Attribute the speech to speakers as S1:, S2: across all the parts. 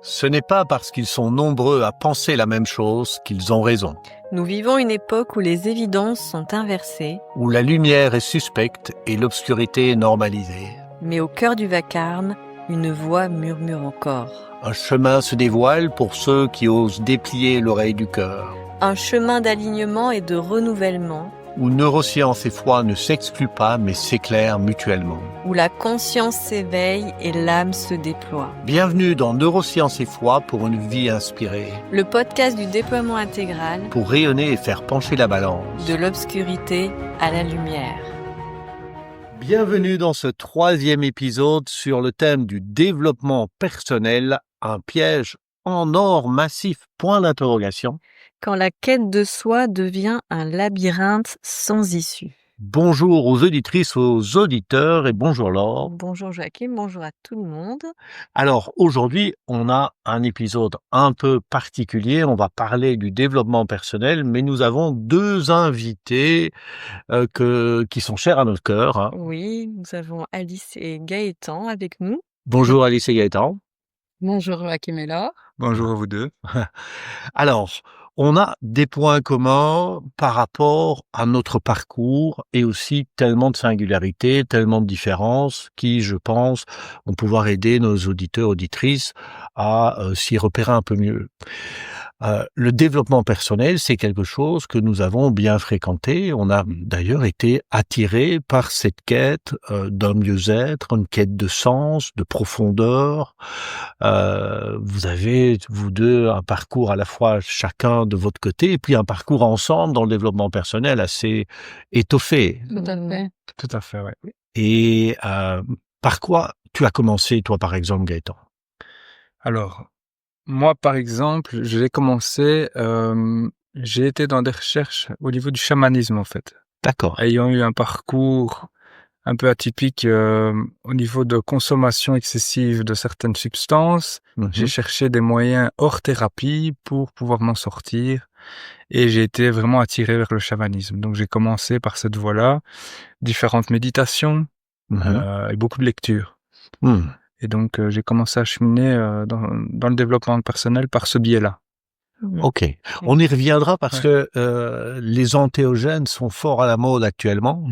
S1: Ce n'est pas parce qu'ils sont nombreux à penser la même chose qu'ils ont raison,
S2: Nous vivons une époque où les évidences sont inversées,
S1: où la lumière est suspecte et l'obscurité est normalisée.
S2: mais au cœur du vacarme, une voix murmure encore.
S1: Un chemin se dévoile pour ceux qui osent déplier l'oreille du cœur,
S2: Un chemin d'alignement et de renouvellement,
S1: où neurosciences et foi ne s'excluent pas mais s'éclairent mutuellement.
S2: où la conscience s'éveille et l'âme se déploie.
S1: Bienvenue dans Neurosciences et foi pour une vie inspirée,
S2: Le podcast du déploiement intégral,
S1: pour rayonner et faire pencher la balance.
S2: de l'obscurité à la lumière.
S1: Bienvenue dans ce 3e épisode sur le thème du développement personnel, un piège en or massif, point d'interrogation.
S2: Quand la quête de soi devient un labyrinthe sans issue.
S1: Bonjour aux auditrices, aux auditeurs et bonjour Laure.
S2: Bonjour Joachim, bonjour à tout le monde.
S1: Alors aujourd'hui, on a un épisode un peu particulier, on va parler du développement personnel, mais nous avons deux invités qui sont chers à notre cœur. Hein.
S2: Oui, nous avons Alice et Gaëtan avec nous.
S1: Bonjour Alice et Gaëtan.
S3: Bonjour Joachim et Laure.
S4: Bonjour à vous deux.
S1: Alors, on a des points communs par rapport à notre parcours et aussi tellement de singularités, tellement de différences qui, je pense, vont pouvoir aider nos auditeurs, auditrices à s'y repérer un peu mieux. Le développement personnel, c'est quelque chose que nous avons bien fréquenté. On a d'ailleurs été attirés par cette quête d'un mieux-être, une quête de sens, de profondeur. Vous avez, vous deux, un parcours à la fois chacun de votre côté, et puis un parcours ensemble dans le développement personnel assez étoffé.
S3: Tout à fait.
S4: Tout à fait, ouais.
S1: Et par quoi tu as commencé, toi, par exemple, Gaëtan?
S4: Alors, moi, par exemple, j'ai commencé, j'ai été dans des recherches au niveau du chamanisme, en fait.
S1: D'accord.
S4: Ayant eu un parcours un peu atypique au niveau de consommation excessive de certaines substances, j'ai cherché des moyens hors thérapie pour pouvoir m'en sortir. Et j'ai été vraiment attiré vers le chamanisme. Donc j'ai commencé par cette voie-là, différentes méditations et beaucoup de lectures. Et donc j'ai commencé à cheminer dans le développement personnel par ce biais-là.
S1: Ok, on y reviendra parce que les antéogènes sont forts à la mode actuellement.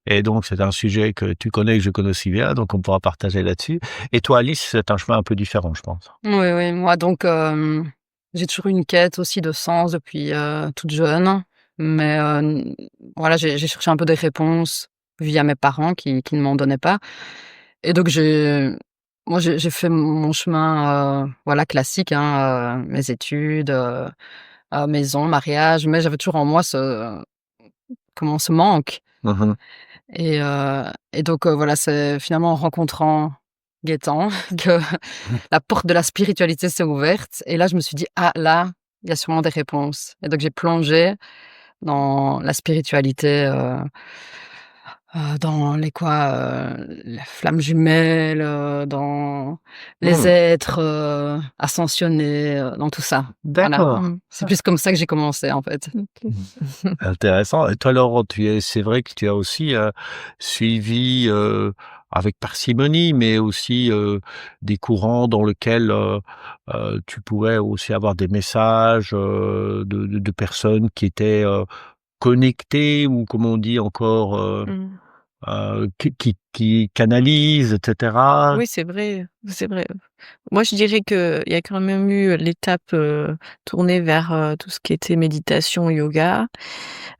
S1: Et donc, c'est un sujet que tu connais, que je connais aussi bien, donc on pourra partager là-dessus. Et toi, Alice, c'est un chemin un peu différent, je pense.
S3: Oui, moi donc j'ai toujours eu une quête aussi de sens depuis toute jeune, mais voilà, j'ai cherché un peu des réponses via mes parents qui ne m'en donnaient pas. Et donc j'ai fait mon chemin voilà classique, hein, mes études, maison, mariage, mais j'avais toujours en moi ce manque. Et donc voilà, c'est finalement en rencontrant Gaëtan que la porte de la spiritualité s'est ouverte. Et là, je me suis dit: «Ah là, il y a sûrement des réponses». Et donc j'ai plongé dans la spiritualité, dans la flamme jumelle, dans les êtres, ascensionnés, dans tout ça.
S1: D'accord.
S3: Voilà. C'est plus comme ça que j'ai commencé, en fait.
S1: Intéressant. Et toi, Laurent, c'est vrai que tu as aussi suivi avec parcimonie, mais aussi des courants dans lesquels tu pouvais aussi avoir des messages de personnes qui étaient connectées ou, comme on dit encore, qui canalisent, etc.
S2: Oui, c'est vrai, c'est vrai. Moi, je dirais qu'il y a quand même eu l'étape tournée vers tout ce qui était méditation, yoga,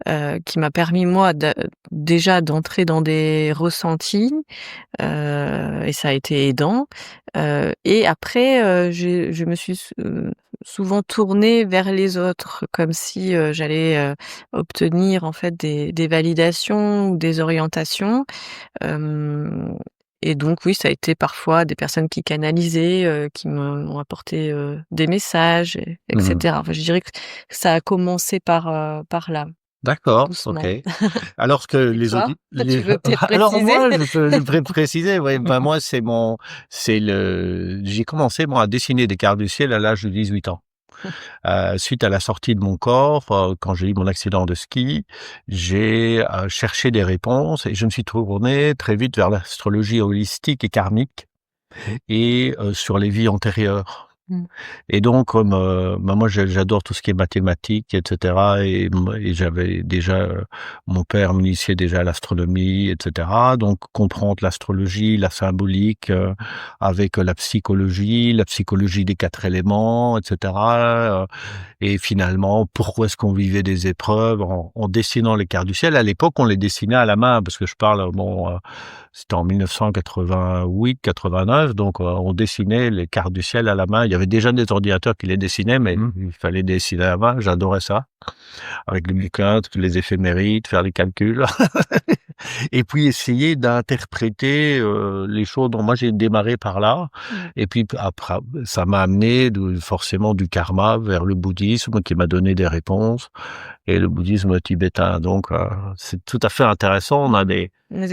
S2: qui m'a permis, moi, déjà d'entrer dans des ressentis, et ça a été aidant. Et après, je me suis souvent tournée vers les autres, comme si j'allais obtenir en fait des validations ou des orientations. Et donc oui, ça a été parfois des personnes qui canalisaient, qui m'ont apporté des messages, etc. Enfin, je dirais que ça a commencé par là.
S1: D'accord,
S2: Doucement.
S1: ok. Alors que les
S3: toi,
S1: auditeurs...
S3: tu veux peut-être
S1: Alors
S3: préciser?
S1: moi, je peux préciser, oui, moi, j'ai commencé, moi, à dessiner des cartes du ciel à l'âge de 18 ans. Suite à la sortie de mon corps, quand j'ai eu mon accident de ski, j'ai cherché des réponses et je me suis tourné très vite vers l'astrologie holistique et karmique et sur les vies antérieures. Et donc, comme moi, j'adore tout ce qui est mathématiques, etc. Et j'avais déjà, mon père m'initiait déjà à l'astronomie, etc. Donc, comprendre l'astrologie, la symbolique, avec la psychologie des 4 éléments, etc. Et finalement, pourquoi est-ce qu'on vivait des épreuves en dessinant les cartes du ciel. À l'époque, on les dessinait à la main, parce que je parle, c'était en 1988-89, donc on dessinait les cartes du ciel à la main. Il y avait déjà des ordinateurs qui les dessinaient, mais il fallait dessiner à la main. J'adorais ça, avec les bouquins, les éphémérides, faire les calculs, et puis essayer d'interpréter les choses. Donc moi, j'ai démarré par là, et puis après, ça m'a amené forcément du karma vers le bouddhisme, qui m'a donné des réponses, et le bouddhisme tibétain. Donc c'est tout à fait intéressant. On a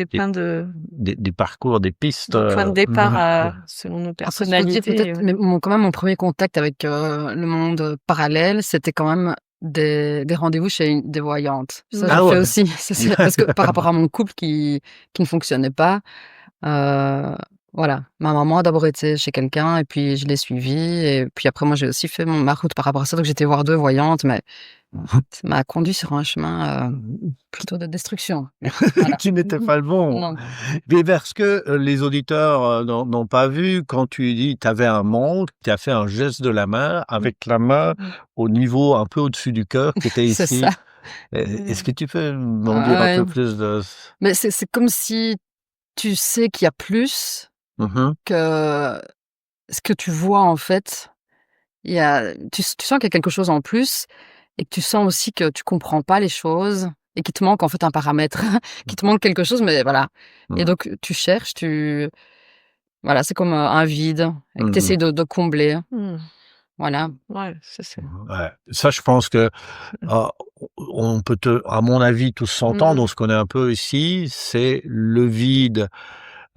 S2: plein de
S1: des parcours, des pistes.
S2: points de départ selon nos personnalités.
S3: Peut-être, mais quand même, mon premier contact avec le monde parallèle, c'était quand même des rendez-vous chez des voyantes. Ça, j'ai fait aussi. Parce que par rapport à mon couple qui ne fonctionnait pas, voilà. Ma maman a d'abord été chez quelqu'un et puis je l'ai suivie. Et puis après, moi, j'ai aussi fait ma route par rapport à ça. Donc, j'étais voir 2 voyantes, mais ça m'a conduit sur un chemin plutôt de destruction. Voilà.
S1: Tu n'étais pas le bon.
S3: Non.
S1: Mais parce que les auditeurs n'ont pas vu, quand tu dis tu avais un montre, tu as fait un geste de la main, avec la main au niveau un peu au-dessus du cœur, qui était
S3: C'est
S1: ici.
S3: ça.
S1: Est-ce que tu peux m'en dire un peu plus de...
S3: Mais c'est comme si tu sais qu'il y a plus que ce que tu vois, en fait. Tu sens qu'il y a quelque chose en plus et que tu sens aussi que tu comprends pas les choses et qu'il te manque en fait un paramètre, qu'il te manque quelque chose, mais voilà. Et donc tu cherches, voilà, c'est comme un vide et que tu essaies de combler. Voilà.
S2: Ouais, c'est ça.
S1: Ouais. Ça, je pense que on peut à mon avis, tous s'entendre, on se connaît un peu ici, c'est le vide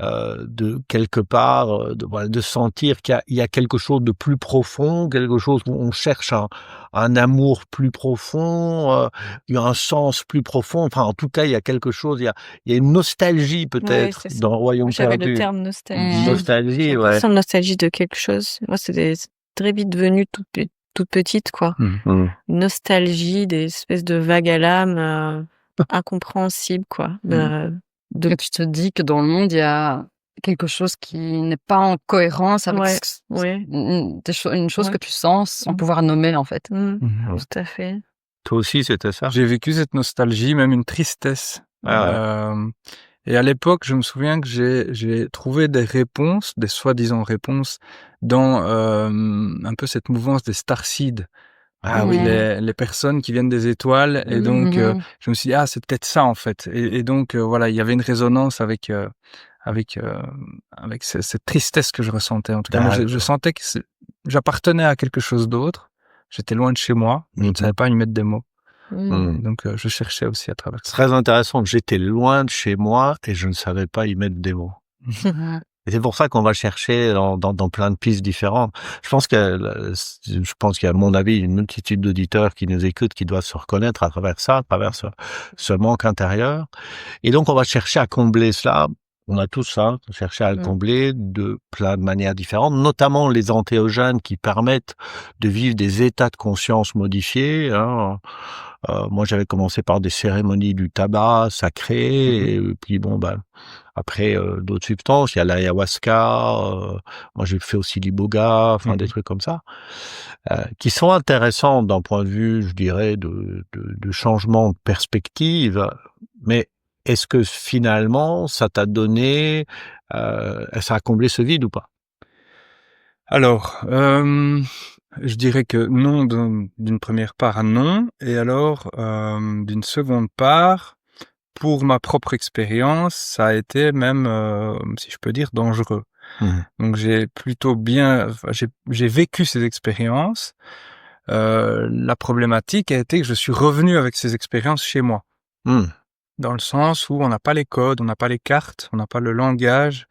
S1: de quelque part, de sentir qu'il y a quelque chose de plus profond, quelque chose où on cherche un amour plus profond, il y a un sens plus profond. Enfin, en tout cas, il y a quelque chose, il y a une nostalgie peut-être dans le Royaume
S2: J'avais
S1: perdu.
S2: le terme nostalgie.
S1: Nostalgie, ouais.
S2: J'ai nostalgie de quelque chose. Moi, c'est très vite venu toute petite, quoi. Une nostalgie, des espèces de vagues à l'âme incompréhensibles, quoi.
S3: Que tu te dis que dans le monde, il y a quelque chose qui n'est pas en cohérence avec une chose que tu sens sans pouvoir nommer, en fait.
S2: Tout à fait.
S1: Toi aussi, c'était ça?
S4: J'ai vécu cette nostalgie, même une tristesse. Et à l'époque, je me souviens que j'ai trouvé des réponses, des soi-disant réponses, dans un peu cette mouvance des starseeds. Les personnes qui viennent des étoiles. Et donc, je me suis dit, c'est peut-être ça, en fait. Et donc, voilà, il y avait une résonance avec cette tristesse que je ressentais. En tout cas, moi, je sentais que j'appartenais à quelque chose d'autre. J'étais loin de chez moi. Je ne savais pas y mettre des mots. Donc, je cherchais aussi à travers ça.
S1: Très intéressant. J'étais loin de chez moi et je ne savais pas y mettre des mots. Et c'est pour ça qu'on va chercher dans plein de pistes différentes. Je pense qu'il y a, à mon avis, une multitude d'auditeurs qui nous écoutent, qui doivent se reconnaître à travers ça, à travers ce manque intérieur. Et donc, on va chercher à combler cela. On a tous ça, chercher à le combler de plein de manières différentes, notamment les antéogènes qui permettent de vivre des états de conscience modifiés. Moi, j'avais commencé par des cérémonies du tabac sacré, et puis après d'autres substances. Il y a l'ayahuasca. Moi, j'ai fait aussi l'iboga, des trucs comme ça, qui sont intéressants d'un point de vue, je dirais, de changement de perspective. Mais est-ce que finalement, ça t'a donné, ça a comblé ce vide ou pas?
S4: Alors, je dirais que non, d'une première part, non. Et alors, d'une seconde part, pour ma propre expérience, ça a été même, si je peux dire, dangereux. Donc j'ai vécu ces expériences. La problématique a été que je suis revenu avec ces expériences chez moi. Dans le sens où on n'a pas les codes, on n'a pas les cartes, on n'a pas le langage.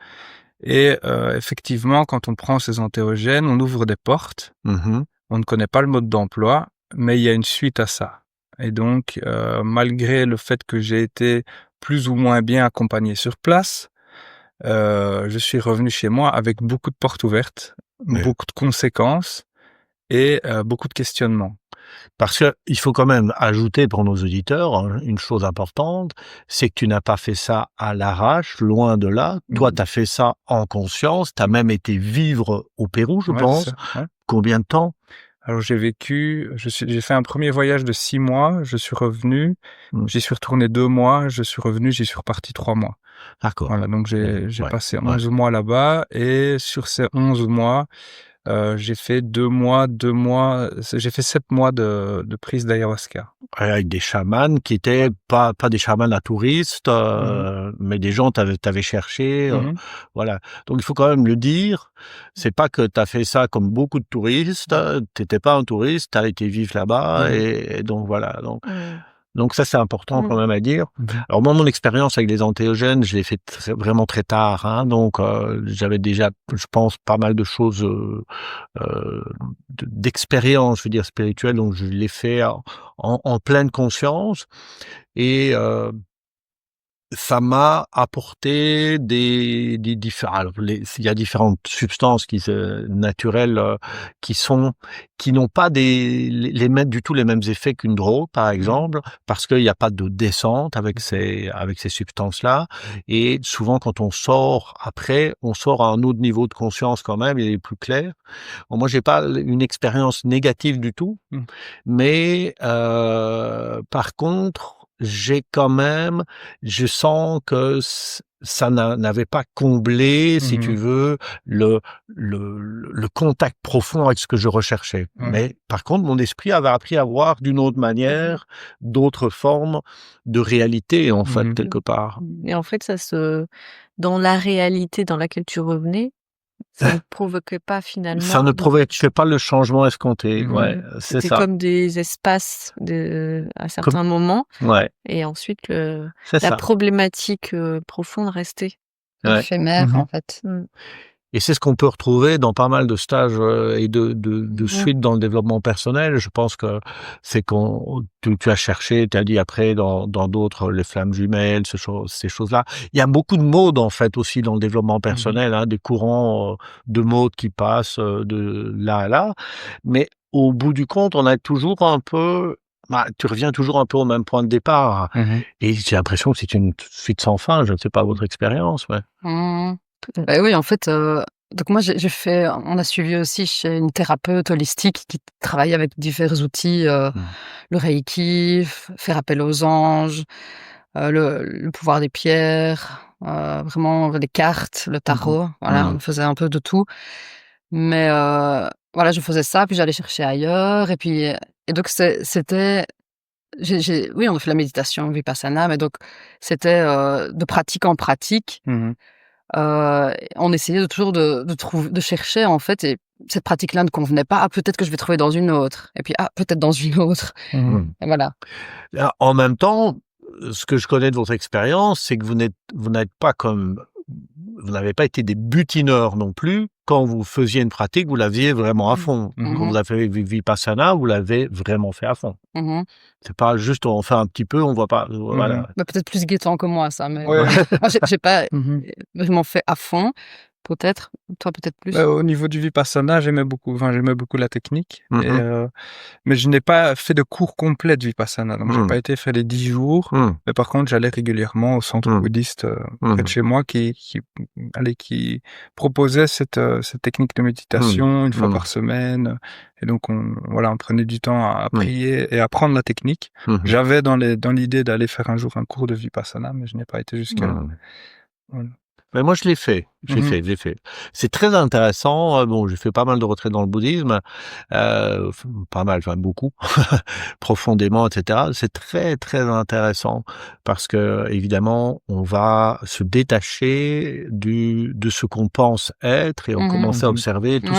S4: Et effectivement, quand on prend ces antéogènes, on ouvre des portes. On ne connaît pas le mode d'emploi, mais il y a une suite à ça. Et donc, malgré le fait que j'ai été plus ou moins bien accompagné sur place, je suis revenu chez moi avec beaucoup de portes ouvertes, beaucoup de conséquences et beaucoup de questionnements.
S1: Parce que il faut quand même ajouter pour nos auditeurs une chose importante, c'est que tu n'as pas fait ça à l'arrache, loin de là. Toi, tu as fait ça en conscience. Tu as même été vivre au Pérou, je pense.
S4: Ouais.
S1: Combien de temps?
S4: Alors j'ai fait un premier voyage de 6 mois, je suis revenu, j'y suis retourné 2 mois, je suis revenu, j'y suis reparti 3 mois.
S1: D'accord.
S4: Voilà, donc j'ai passé 11 mois là-bas et sur ces 11 mois, j'ai fait 2 mois, j'ai fait 7 mois de prise d'ayahuasca.
S1: Avec des chamans qui étaient pas des chamans à touristes, mais des gens t'avais cherché, voilà. Donc il faut quand même le dire, c'est pas que t'as fait ça comme beaucoup de touristes, t'étais pas un touriste, t'as été vivre là-bas et donc voilà. Donc ça c'est important quand même à dire. Alors moi mon expérience avec les entéogènes, je l'ai fait vraiment très tard, hein, donc j'avais déjà, je pense, pas mal de choses d'expérience, je veux dire spirituelle, donc je l'ai fait en pleine conscience et ça m'a apporté des différents. Alors il y a différentes substances naturelles qui n'ont pas les mêmes du tout les mêmes effets qu'une drogue par exemple, parce qu'il n'y a pas de descente avec ces substances-là. Et souvent quand on sort après, on sort à un autre niveau de conscience quand même, il est plus clair. Bon, moi j'ai pas une expérience négative du tout, mais par contre je sens que ça n'avait pas comblé, si tu veux, le contact profond avec ce que je recherchais. Mais par contre, mon esprit avait appris à voir d'une autre manière, d'autres formes de réalité, en fait, quelque part.
S2: Et en fait, dans la réalité dans laquelle tu revenais, ça ne provoquait pas finalement.
S1: Ça ne provoquait pas le changement escompté. Ouais, c'est ça.
S2: C'était comme des espaces à certains moments.
S1: Ouais.
S2: Et ensuite, la problématique profonde restait.
S3: Éphémère, en fait.
S1: Et c'est ce qu'on peut retrouver dans pas mal de stages et de suites dans le développement personnel. Je pense que c'est tu as cherché, tu as dit après dans d'autres, les flammes jumelles, ces choses-là. Il y a beaucoup de modes en fait aussi dans le développement personnel, hein, des courants de modes qui passent de là à là. Mais au bout du compte, on a toujours un peu tu reviens toujours un peu au même point de départ. Et j'ai l'impression que c'est une suite sans fin. Je ne sais pas votre expérience, mais.
S3: Bah oui, en fait, donc moi on a suivi aussi chez une thérapeute holistique qui travaille avec divers outils, le reiki, faire appel aux anges, le pouvoir des pierres, vraiment les cartes, le tarot, voilà, on faisait un peu de tout. Mais voilà, je faisais ça, puis j'allais chercher ailleurs et donc c'était oui, on a fait la méditation vipassana, mais donc c'était, de pratique en pratique. On essayait toujours de chercher en fait, et cette pratique-là ne convenait pas. Ah, peut-être que je vais trouver dans une autre, et puis peut-être dans une autre. Et voilà.
S1: En même temps, ce que je connais de votre expérience, c'est que vous n'avez pas été des butineurs non plus. Quand vous faisiez une pratique, vous l'aviez vraiment à fond. Quand vous avez fait Vipassana, vous l'avez vraiment fait à fond. C'est pas juste on fait un petit peu, on voit pas. Voilà.
S3: Bah, peut-être plus Gaëtan que moi, ça, mais moi, j'ai pas vraiment fait à fond. Peut-être, toi peut-être plus.
S4: Au niveau du Vipassana, j'aimais beaucoup la technique, mais je n'ai pas fait de cours complet de Vipassana, donc j'ai pas été faire les 10 jours, mais par contre j'allais régulièrement au centre bouddhiste près de chez moi qui proposait cette technique de méditation une fois par semaine, et donc on prenait du temps à prier et à apprendre la technique. J'avais dans l'idée d'aller faire un jour un cours de Vipassana, mais je n'ai pas été jusqu'à là. Voilà.
S1: Mais moi, je l'ai fait. J'ai fait. C'est très intéressant. Bon, j'ai fait pas mal de retraites dans le bouddhisme. Pas mal, enfin, beaucoup. Profondément, etc. C'est très, très intéressant. Parce que, évidemment, on va se détacher de ce qu'on pense être et on commence à observer tout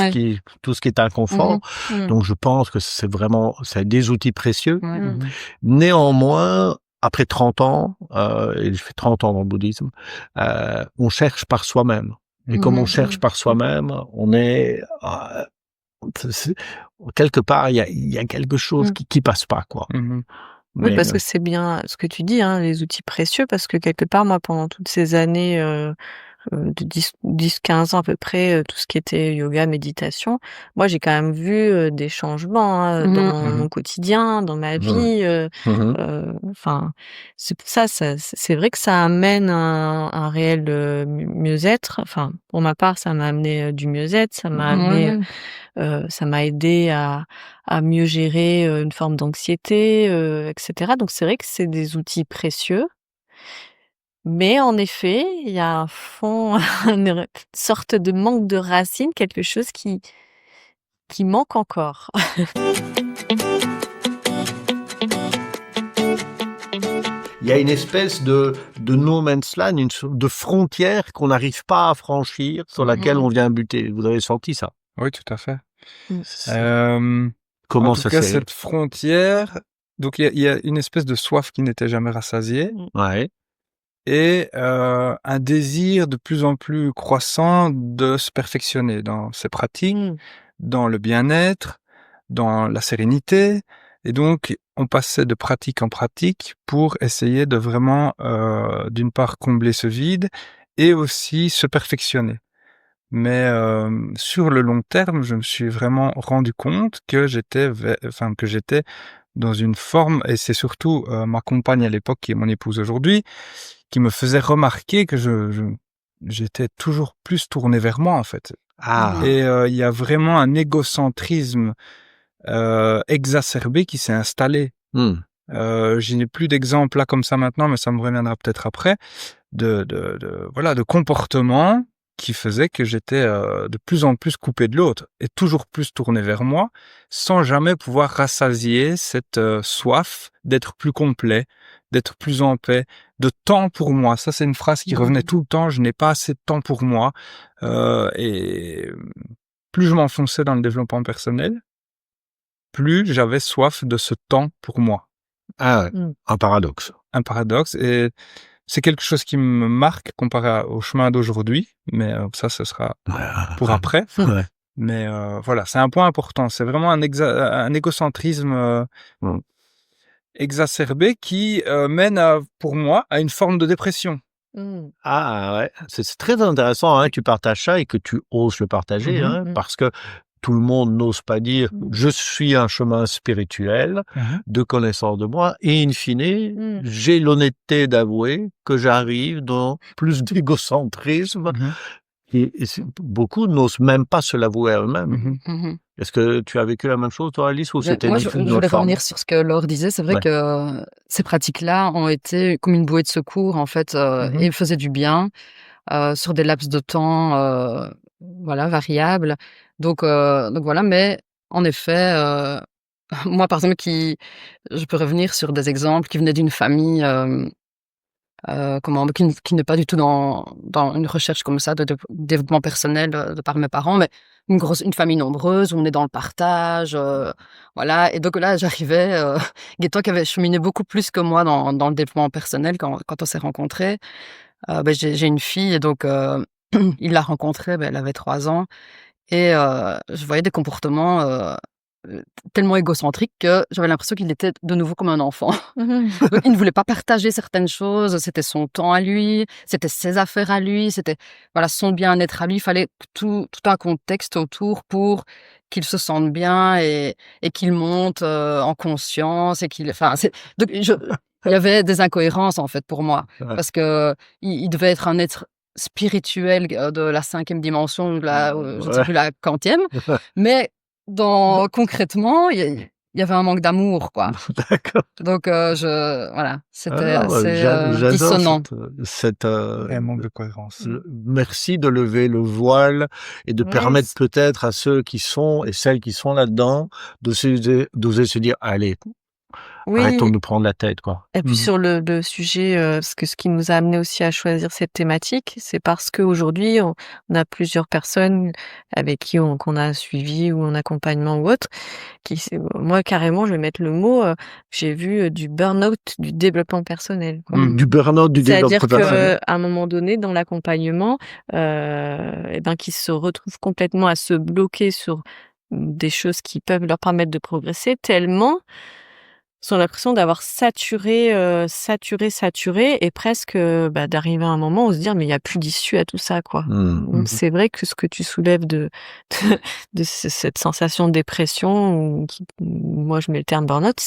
S1: ce qui est inconfort. Donc, je pense que c'est des outils précieux. Néanmoins, après 30 ans, et je fais 30 ans dans le bouddhisme, on cherche par soi-même. Et comme on cherche par soi-même, on est quelque part, il y a quelque chose qui passe pas, quoi.
S2: Oui, parce que c'est bien ce que tu dis, hein, les outils précieux, parce que quelque part, moi, pendant toutes ces années de 10-15 ans à peu près, tout ce qui était yoga, méditation. Moi, j'ai quand même vu, des changements, hein,
S3: Mmh.
S2: dans
S4: Mmh.
S2: mon quotidien, dans ma
S1: Mmh.
S2: vie,
S1: Mmh.
S2: enfin, c'est pour ça, c'est vrai que ça amène un réel, mieux-être. Enfin, pour ma part, ça m'a amené, du mieux-être, ça m'a amené,
S3: Ouais.
S2: ça m'a aidé à mieux gérer, une forme d'anxiété, et cetera. Donc c'est vrai que c'est des outils précieux. Mais en effet, il y a un fond, une sorte de manque de racines, quelque chose qui manque encore.
S1: Il y a une espèce de no man's land, une sorte de frontière qu'on n'arrive pas à franchir, sur laquelle on vient buter. Vous avez senti ça?
S4: Oui, tout à fait.
S1: C'est
S4: En
S1: comment
S4: tout
S1: ça
S4: cas,
S1: s'est
S4: cette frontière, donc il y a une espèce de soif qui n'était jamais rassasiée
S1: ouais.
S4: et un désir de plus en plus croissant de se perfectionner dans ses pratiques,
S2: Mmh.
S4: dans le bien-être, dans la sérénité. Et donc, on passait de pratique en pratique pour essayer de vraiment, d'une part, combler ce vide et aussi se perfectionner. Mais sur le long terme, je me suis vraiment rendu compte que j'étais dans une forme, et c'est surtout ma compagne à l'époque, qui est mon épouse aujourd'hui, qui me faisait remarquer que j'étais toujours plus tourné vers moi, en fait.
S1: Ah!
S4: Et il y a vraiment un égocentrisme exacerbé qui s'est installé.
S1: Mmh.
S4: Je n'ai plus d'exemples là comme ça maintenant, mais ça me reviendra peut-être après, de comportements qui faisaient que j'étais de plus en plus coupé de l'autre et toujours plus tourné vers moi, sans jamais pouvoir rassasier cette soif d'être plus complet, d'être plus en paix, de temps pour moi. Ça, c'est une phrase qui revenait tout le temps: je n'ai pas assez de temps pour moi. Et plus je m'enfonçais dans le développement personnel, plus j'avais soif de ce temps pour moi.
S1: Ah ouais,
S2: Mmh.
S1: un paradoxe.
S4: Un paradoxe, et c'est quelque chose qui me marque comparé au chemin d'aujourd'hui, mais ça, ce sera pour après.
S1: Ouais.
S4: Mais voilà, c'est un point important. C'est vraiment un égocentrisme
S1: Mmh.
S4: exacerbé qui mène pour moi, à une forme de dépression.
S2: Mmh.
S1: Ah ouais, c'est très intéressant, hein, que tu partages ça et que tu oses le partager,
S4: Mmh mh.
S1: hein,
S2: Mmh.
S1: parce que tout le monde n'ose pas dire:
S2: Mmh.
S1: «Je suis un chemin spirituel
S4: Mmh.
S1: de connaissance de moi» et in fine,
S2: Mmh.
S1: j'ai l'honnêteté d'avouer que j'arrive dans plus d'égocentrisme
S4: Mmh.
S1: et c'est beaucoup n'osent même pas se l'avouer à eux-mêmes.
S4: Mmh.
S3: Mmh.
S1: Est-ce que tu as vécu la même chose toi, Alice, ou c'était
S3: Moi,
S1: une
S3: je
S1: autre
S3: voulais
S1: forme?
S3: revenir sur ce que Laure disait. C'est vrai
S1: Ouais.
S3: que ces pratiques-là ont été comme une bouée de secours, en fait,
S1: Mmh mh.
S3: et faisaient du bien, sur des laps de temps, voilà, variables. Donc voilà, mais en effet, moi, par exemple, je peux revenir sur des exemples qui venaient d'une famille, qui n'est pas du tout dans une recherche comme ça de développement personnel, de par mes parents, mais une famille nombreuse où on est dans le partage, voilà. Et donc là, j'arrivais, dis-toi qui avait cheminé beaucoup plus que moi dans le développement personnel quand on s'est rencontrés. J'ai une fille, et donc il l'a rencontrée, elle avait 3 ans, et je voyais des comportements, tellement égocentriques que j'avais l'impression qu'il était de nouveau comme un enfant.
S2: Mmh.
S3: Donc il ne voulait pas partager certaines choses, c'était son temps à lui, c'était ses affaires à lui, c'était, voilà, son bien-être à lui. Il fallait tout un contexte autour pour qu'il se sente bien, et qu'il monte, en conscience, et qu'il enfin, c'est donc il y avait des incohérences, en fait, pour moi,
S1: Ouais.
S3: parce qu'il devait être un être spirituel, de la 5e dimension, ou de la, je ne sais
S1: Ouais.
S3: plus, la quantième, mais concrètement, il y avait un manque d'amour, quoi.
S1: D'accord.
S3: Donc voilà,
S1: Ah
S3: c'était
S1: non,
S3: assez,
S1: j'adore
S3: dissonant.
S1: cette,
S4: Et un manque de cohérence.
S1: merci de lever le voile et de
S2: Ouais,
S1: permettre peut-être à ceux qui sont et celles qui sont là-dedans d'oser se dire: «Allez, arrêtons
S2: oui.
S1: de nous prendre la tête, quoi».
S2: Et puis
S4: Mmh.
S2: sur le sujet, ce qui nous a amené aussi à choisir cette thématique, c'est parce qu'aujourd'hui on a plusieurs personnes avec qui qu'on a suivi ou en accompagnement ou autre, moi carrément je vais mettre le mot, j'ai vu, du burn-out du développement personnel, quoi.
S4: Mmh.
S1: Du burn-out, du
S2: C'est-à-dire
S1: développement personnel.
S2: qu'à un moment donné dans l'accompagnement, et ben qu'ils se retrouvent complètement à se bloquer sur, des choses qui peuvent leur permettre de progresser tellement ont l'impression d'avoir saturé, et presque, d'arriver à un moment où se dire: «Mais il y a plus d'issue à tout ça, quoi». Donc c'est vrai que ce que tu soulèves de de cette sensation de dépression ou moi je mets le terme burn-out,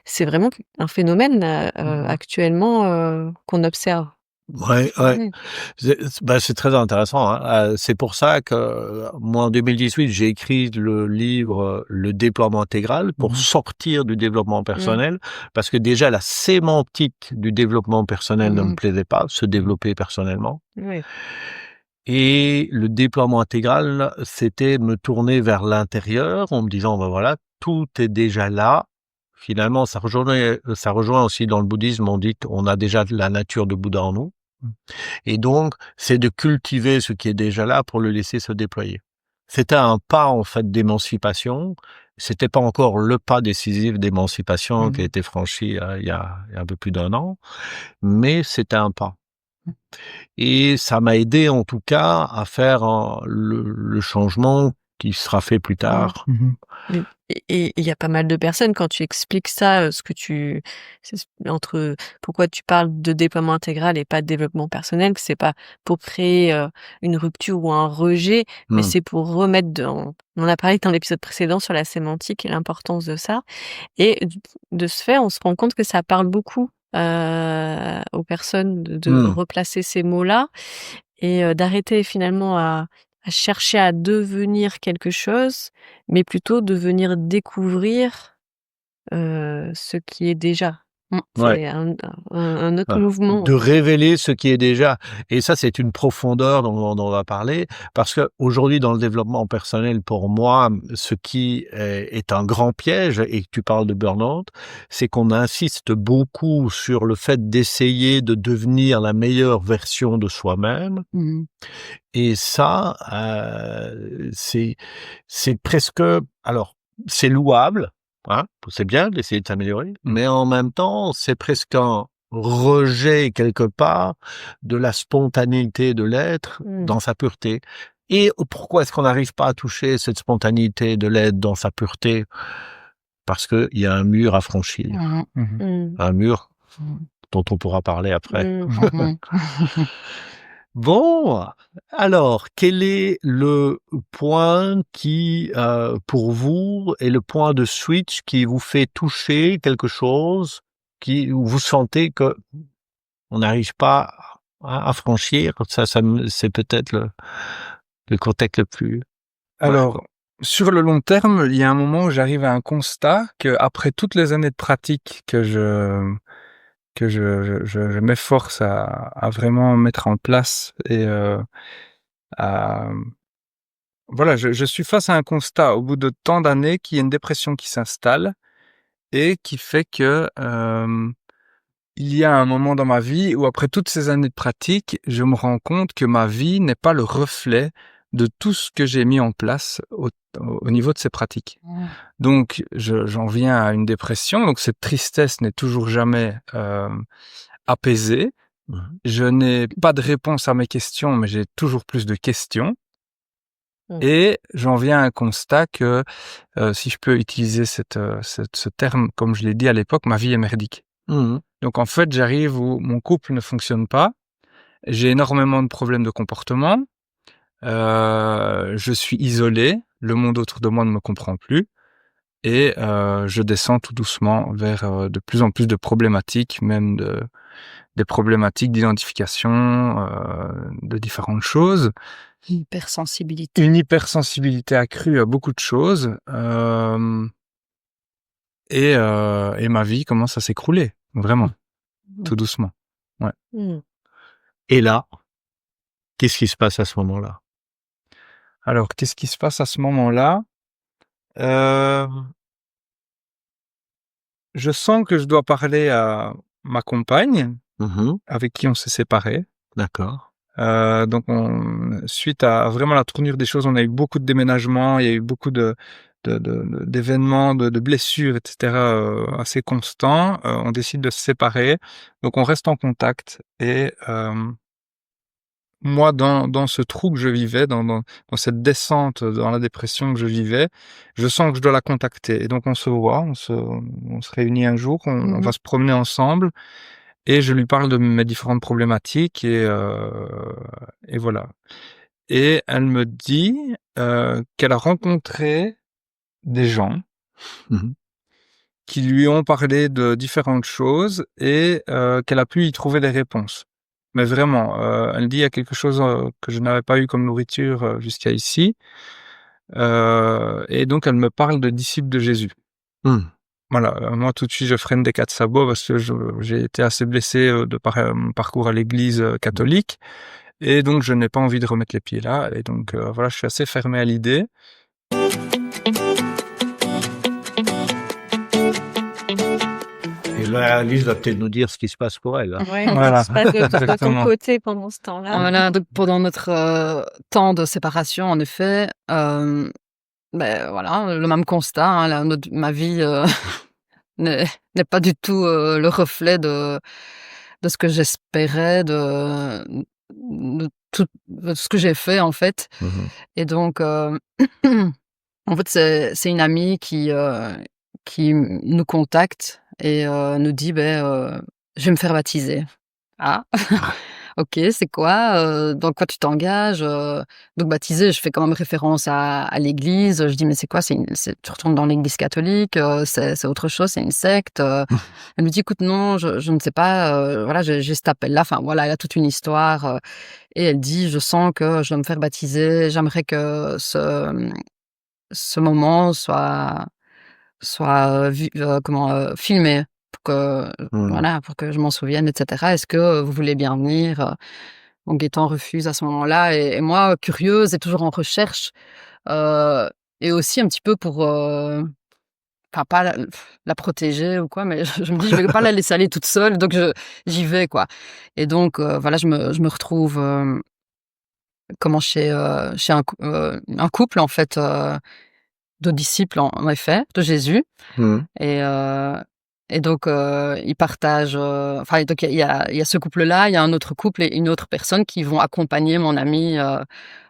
S2: c'est vraiment un phénomène, actuellement, qu'on observe.
S1: Ouais.
S2: Ouais.
S1: C'est très intéressant, hein. C'est pour ça que moi, en 2018, j'ai écrit le livre, Le déploiement intégral pour sortir du développement personnel. Parce que déjà la sémantique du développement personnel ne me plaisait pas, se développer personnellement.
S2: Oui.
S1: Et le déploiement intégral, c'était me tourner vers l'intérieur en me disant: voilà, tout est déjà là. Finalement, ça rejoint aussi dans le bouddhisme, on dit qu'on a déjà la nature de Bouddha en nous. Et donc, c'est de cultiver ce qui est déjà là pour le laisser se déployer. C'était un pas, en fait, d'émancipation. C'était pas encore le pas décisif d'émancipation qui a été franchi il y a un peu plus d'1 an, mais c'était un pas. Et ça m'a aidé, en tout cas, à faire le changement qui sera fait plus tard.
S2: Et il y a pas mal de personnes quand tu expliques ça, entre pourquoi tu parles de déploiement intégral et pas de développement personnel, c'est pas pour créer, une rupture ou un rejet, mais c'est pour remettre on en a parlé dans l'épisode précédent sur la sémantique et l'importance de ça et de ce fait, on se rend compte que ça parle beaucoup, aux personnes de replacer ces mots-là et d'arrêter finalement à chercher à devenir quelque chose, mais plutôt de venir découvrir, ce qui est déjà.
S1: Ouais.
S2: C'est un autre mouvement.
S1: De révéler ce qui est déjà. Et ça, c'est une profondeur dont on va parler, parce que aujourd'hui, dans le développement personnel, pour moi, ce qui est un grand piège, et que tu parles de burn-out, c'est qu'on insiste beaucoup sur le fait d'essayer de devenir la meilleure version de soi-même. Et ça, c'est presque, alors, c'est louable, hein, c'est bien d'essayer de s'améliorer, mais en même temps, c'est presque un rejet quelque part de la spontanéité de l'être dans sa pureté. Et pourquoi est-ce qu'on n'arrive pas à toucher cette spontanéité de l'être dans sa pureté? Parce qu'il y a un mur à franchir, un mur dont on pourra parler après. Bon, alors, quel est le point qui, pour vous, est le point de switch qui vous fait toucher quelque chose où vous sentez que on n'arrive pas à franchir? C'est peut-être le contexte le plus...
S4: Alors, sur le long terme, il y a un moment où j'arrive à un constat qu'après toutes les années de pratique que je m'efforce à vraiment mettre en place et voilà, je suis face à un constat au bout de tant d'années qu'il y a une dépression qui s'installe et qui fait que il y a un moment dans ma vie où après toutes ces années de pratique, je me rends compte que ma vie n'est pas le reflet de tout ce que j'ai mis en place au niveau de ces pratiques. Donc j'en viens à une dépression, donc cette tristesse n'est toujours jamais apaisée. Je n'ai pas de réponse à mes questions, mais j'ai toujours plus de questions. Et j'en viens à un constat que, si je peux utiliser ce terme, comme je l'ai dit à l'époque, ma vie est merdique. Donc en fait, j'arrive où mon couple ne fonctionne pas, j'ai énormément de problèmes de comportement, je suis isolé, le monde autour de moi ne me comprend plus et je descends tout doucement vers de plus en plus de problématiques, même des problématiques d'identification, de différentes choses.
S3: Hypersensibilité.
S4: Une hypersensibilité accrue à beaucoup de choses, et ma vie commence à s'écrouler, vraiment, tout doucement. Ouais.
S1: Et là, qu'est-ce qui se passe à ce moment-là?
S4: Alors, qu'est-ce qui se passe à ce moment-là? Je sens que je dois parler à ma compagne, avec qui on s'est séparés.
S1: D'accord.
S4: Donc suite à vraiment la tournure des choses, on a eu beaucoup de déménagements, il y a eu beaucoup d'événements, de blessures, etc., assez constants. On décide de se séparer, donc on reste en contact et moi, dans ce trou que je vivais, dans cette descente, dans la dépression que je vivais, je sens que je dois la contacter. Et donc on se voit, on se réunit un jour, on
S3: Mmh.
S4: va se promener ensemble et je lui parle de mes différentes problématiques et voilà. Et elle me dit, qu'elle a rencontré des gens
S1: Mmh.
S4: qui lui ont parlé de différentes choses et qu'elle a pu y trouver des réponses. Mais vraiment, elle dit: «Il y a quelque chose, que je n'avais pas eu comme nourriture, jusqu'à ici», et donc elle me parle de disciples de Jésus.
S1: Mmh.
S4: Voilà, moi tout de suite je freine des 4 sabots parce que j'ai été assez blessé, de par, mon parcours à l'église, catholique et donc je n'ai pas envie de remettre les pieds là et donc voilà, je suis assez fermé à l'idée.
S1: Et là, Alice va peut-être nous dire ce qui se passe pour elle, hein.
S2: Ouais,
S4: Voilà,
S2: qu'est-ce qui se passe de ton
S4: exactement.
S2: côté pendant ce temps-là?
S3: Voilà, donc pendant notre, temps de séparation, en effet, voilà, le même constat, hein, ma vie, n'est n'est pas du tout, le reflet de ce que j'espérais, de ce que j'ai fait, en fait.
S1: Mmh.
S3: Et donc, en fait, c'est une amie qui nous contacte et nous dit: «Je vais me faire baptiser». Ah! OK, c'est quoi? Dans quoi tu t'engages? Donc baptiser, je fais quand même référence à l'église. Je dis: «Mais c'est quoi? Tu retournes dans l'église catholique? C'est autre chose? C'est une secte?» Elle me dit: «Écoute, non, je ne sais pas, voilà, j'ai cet appel-là». Enfin voilà, elle a toute une histoire, et elle dit: «Je sens que je dois me faire baptiser. J'aimerais que ce moment soit filmé pour que
S1: Mmh.
S3: voilà, pour que je m'en souvienne et cetera. Est-ce que vous voulez bien venir?» Mon Gaëtan refuse à ce moment-là et moi, curieuse et toujours en recherche, heu et aussi un petit peu pour, enfin pas la protéger ou quoi, mais je me dis: «Je vais pas la laisser aller toute seule», donc j'y vais, quoi. Et donc voilà, je me retrouve, chez un couple, en fait, de disciples, en effet, de Jésus.
S1: Mmh.
S3: Et donc ils partagent, enfin donc il y a ce couple-là, il y a un autre couple et une autre personne qui vont accompagner mon ami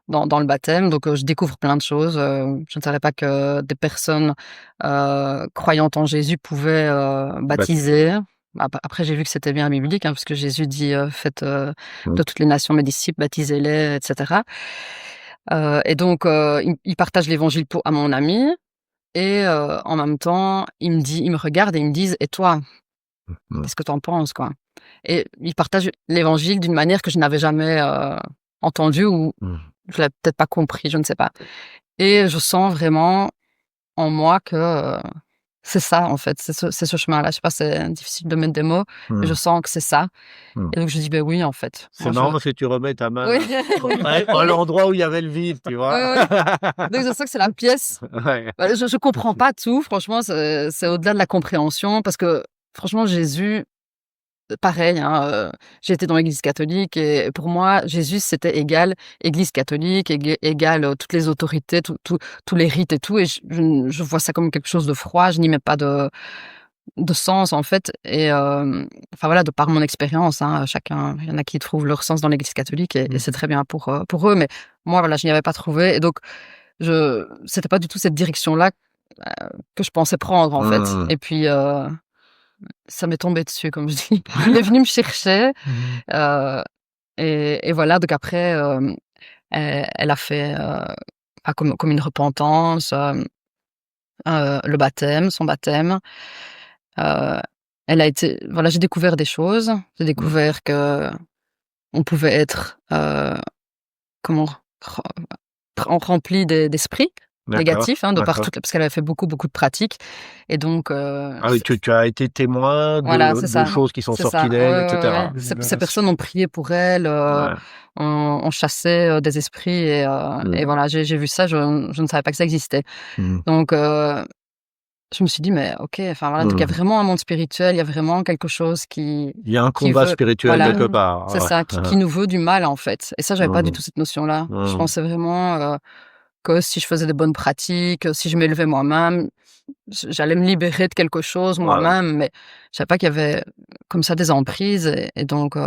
S3: dans le baptême. Donc je découvre plein de choses, je ne savais pas que des personnes, croyantes en Jésus pouvaient,
S1: Baptisé.
S3: baptiser. Après j'ai vu que c'était bien biblique, hein, parce que Jésus dit, «Faites,
S1: Mmh.
S3: de toutes les nations mes disciples, baptisez-les» et cetera. Et donc ils partagent l'évangile à mon ami. Et en même temps, ils me regardent et ils me disent: «Et toi,
S1: Mmh.
S3: qu'est-ce que tu en penses, quoi?» Et ils partagent l'évangile d'une manière que je n'avais jamais, entendue, ou
S1: Mmh.
S3: je l'avais peut-être pas compris, je ne sais pas. Et je sens vraiment en moi que, c'est ça, en fait, c'est ce chemin-là. Je sais pas, c'est difficile de mettre des mots, mais je
S1: Mmh.
S3: sens que c'est ça.
S1: Mmh.
S3: Et donc je dis: «Beh, oui, en fait».
S1: C'est marrant parce que tu remets ta
S3: Oui.
S1: main à l'endroit où il y avait le vide, tu vois?
S3: Ouais, ouais. Donc je sens que c'est la pièce.
S1: Ouais.
S3: Bah, je comprends pas tout, franchement, c'est au-delà de la compréhension parce que franchement Jésus, pareil, hein, j'ai été dans l'église catholique et pour moi Jésus c'était égal église catholique, égal, toutes les autorités, tous les rites et tout, et je vois ça comme quelque chose de froid, je n'y mets pas de sens, en fait. Et enfin voilà, de par mon expérience, hein, chacun, il y en a qui trouvent leur sens dans l'église catholique et
S1: Mmh.
S3: c'est très bien pour eux, mais moi voilà, je n'y avais pas trouvé. Et donc c'était pas du tout cette direction-là, que je pensais prendre, en fait.
S1: Mmh.
S3: Et puis, ça m'est tombé dessus, comme je dis. Il est venu me chercher,
S4: Mmh.
S3: heu et voilà, donc après, elle a fait, comme une repentance, le baptême, son baptême. Heu, Elle a été voilà, j'ai découvert des choses. J'ai
S1: Mmh.
S3: découvert qu'on pouvait être, comment re rempli d'esprit
S1: D'accord,
S3: négatif, hein, de par
S1: d'accord.
S3: toute parce qu'elle avait fait beaucoup, beaucoup de pratiques. Et donc
S1: Ah oui, tu as été témoin
S3: voilà,
S1: de
S3: c'est ça,
S1: choses qui sont
S3: c'est ça.
S1: sorties
S3: Ouais,
S1: d'elle et
S3: ouais, ouais, ouais.
S1: cetera.
S3: Ces personnes ont prié pour elle,
S1: Ouais.
S3: on chassait, des esprits et
S1: Mmh.
S3: voilà, j'ai vu ça, je ne savais pas que ça existait.
S1: Mmh.
S3: Donc je me suis dit: «Mais OK, enfin voilà, donc il y a
S1: Mmh.
S3: vraiment un monde spirituel, il y a vraiment quelque chose
S1: Il y a un
S3: qui
S1: combat
S3: veut
S1: spirituel
S3: voilà,
S1: quelque part.
S3: c'est
S1: Ouais.
S3: ça,
S1: Hein,
S3: qui
S1: hein.
S3: nous veut du mal, en fait». Et ça, j'avais pas du
S1: Mmh.
S3: tout cette notion-là. Je
S1: Mmh.
S3: pensais vraiment, que si je faisais des bonnes pratiques, si je m'élevais moi-même, j'allais me libérer de quelque chose
S1: Ouais.
S3: moi-même, mais je savais pas qu'il y avait comme ça des emprises. Et donc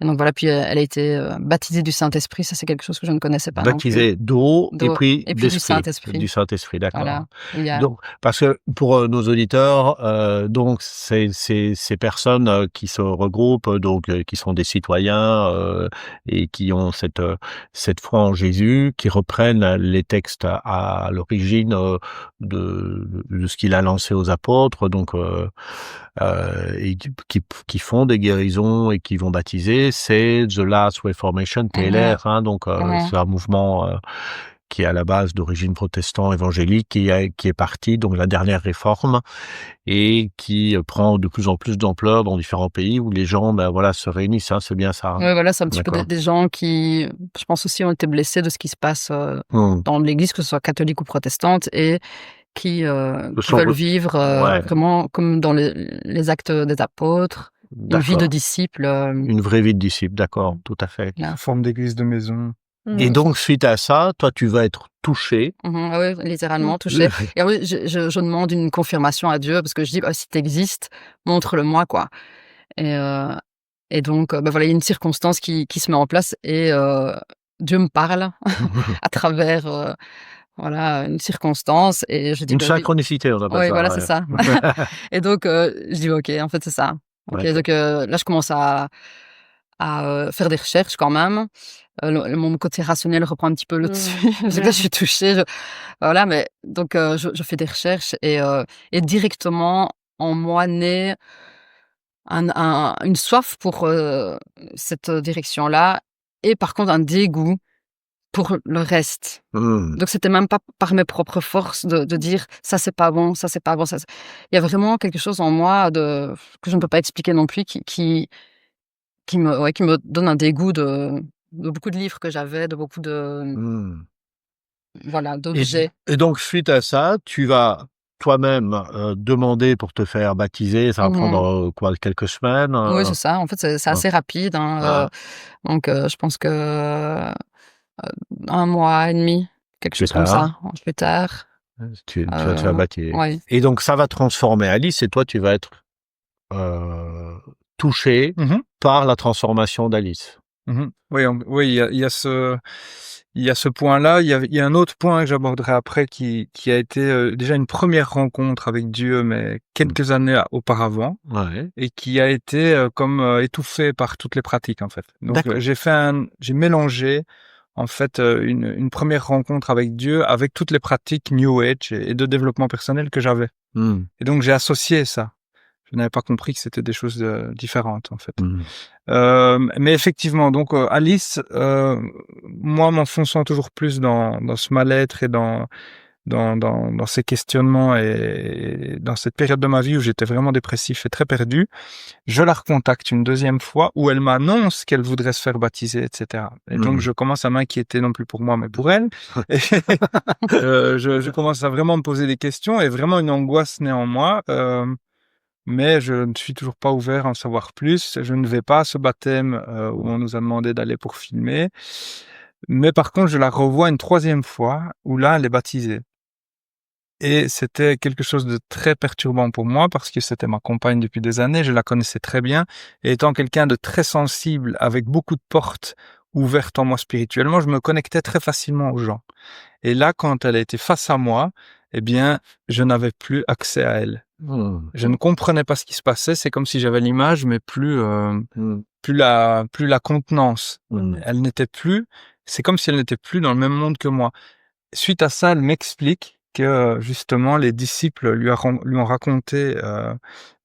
S3: Et donc voilà, puis elle a été baptisée du Saint-Esprit. Ça, c'est quelque chose que je ne connaissais pas non plus.
S1: Baptisée d'eau et
S3: D'eau
S1: puis
S3: et puis du
S1: d'esprit.
S3: Saint-Esprit.
S1: Du Saint-Esprit, d'accord.
S3: Voilà. Il y a...
S1: Donc, parce que pour nos auditeurs, donc ces personnes qui se regroupent, donc qui sont des citoyens et qui ont cette foi en Jésus, qui reprennent les textes à l'origine de ce qu'il a lancé aux apôtres, donc et qui font des guérisons et qui vont baptiser, c'est The Last Reformation, TLR, hein, donc c'est un mouvement qui est à la base d'origine protestant évangélique, qui est parti, donc la dernière réforme, et qui prend de plus en plus d'ampleur dans différents pays où les gens, se réunissent, hein, c'est bien ça. Hein.
S3: Oui, voilà, c'est un petit peu
S1: D'accord.
S3: des gens qui, je pense aussi, ont été blessés de ce qui se passe dans l'Église, que ce soit catholique ou protestante, et qui veulent vivre vraiment comme dans les actes des apôtres, une vie de disciple.
S1: Une vraie vie de disciple, d'accord, tout à fait.
S4: Une forme d'église de maison.
S1: Et donc, suite à ça, toi, tu vas être touché.
S3: Ah oui, littéralement touché. Et oui, je demande une confirmation à Dieu, parce que je dis, si t'existes, montre-le-moi, quoi. Et donc, voilà, il y a une circonstance qui se met en place, et Dieu me parle à travers voilà, une circonstance, et je dis...
S1: Une synchronicité, on appelle ça.
S3: Oui, voilà, c'est ça. Et donc, je dis, OK, en fait, c'est ça. OK, donc là, je commence à faire des recherches quand même. Mon côté rationnel reprend un petit peu le dessus. Parce que là, je suis touchée. Voilà, mais donc, je fais des recherches, et directement, en moi naît une soif pour cette direction-là, et par contre, un dégoût pour le reste. Donc c'était même pas par mes propres forces de dire ça c'est pas bon, ça c'est pas bon, il y a vraiment quelque chose en moi que je ne peux pas expliquer non plus, qui me donne un dégoût de beaucoup de livres que j'avais, de beaucoup de voilà, d'objets.
S1: Et donc suite à ça, tu vas toi-même demander pour te faire baptiser, ça va prendre quelques semaines.
S3: Oui, c'est ça. En fait, c'est assez rapide, hein, donc je pense que 1 mois et demi, quelque chose comme ça, plus tard.
S1: Tu vas te faire baptiser.
S3: Ouais.
S1: Et donc ça va transformer Alice, et toi tu vas être touché par la transformation d'Alice.
S4: Oui, il y a ce point-là. Il y a un autre point que j'aborderai après qui a été déjà une première rencontre avec Dieu, mais quelques années auparavant, et qui a été comme étouffé par toutes les pratiques, en fait. Donc j'ai mélangé en fait une première rencontre avec Dieu avec toutes les pratiques New Age et de développement personnel que j'avais. Et donc j'ai associé ça. Je n'avais pas compris que c'était des choses différentes, en fait. Mais effectivement, donc Alice, moi m'enfonçant toujours plus dans ce mal-être et dans ces questionnements, et dans cette période de ma vie où j'étais vraiment dépressif et très perdu, je la recontacte une deuxième fois, où elle m'annonce qu'elle voudrait se faire baptiser, etc. Et donc je commence à m'inquiéter, non plus pour moi mais pour elle. Et je commence à vraiment me poser des questions, et vraiment une angoisse naît en moi. Mais je ne suis toujours pas ouvert à en savoir plus. Je ne vais pas à ce baptême où on nous a demandé d'aller pour filmer. Mais par contre, je la revois une 3e fois, où là, elle est baptisée. Et c'était quelque chose de très perturbant pour moi, parce que c'était ma compagne depuis des années, je la connaissais très bien. Et étant quelqu'un de très sensible, avec beaucoup de portes ouvertes en moi spirituellement, je me connectais très facilement aux gens. Et là, quand elle a été face à moi, eh bien, je n'avais plus accès à elle. Je ne comprenais pas ce qui se passait. C'est comme si j'avais l'image, mais plus la contenance. Elle n'était plus. C'est comme si elle n'était plus dans le même monde que moi. Suite à ça, elle m'explique que justement les disciples lui ont raconté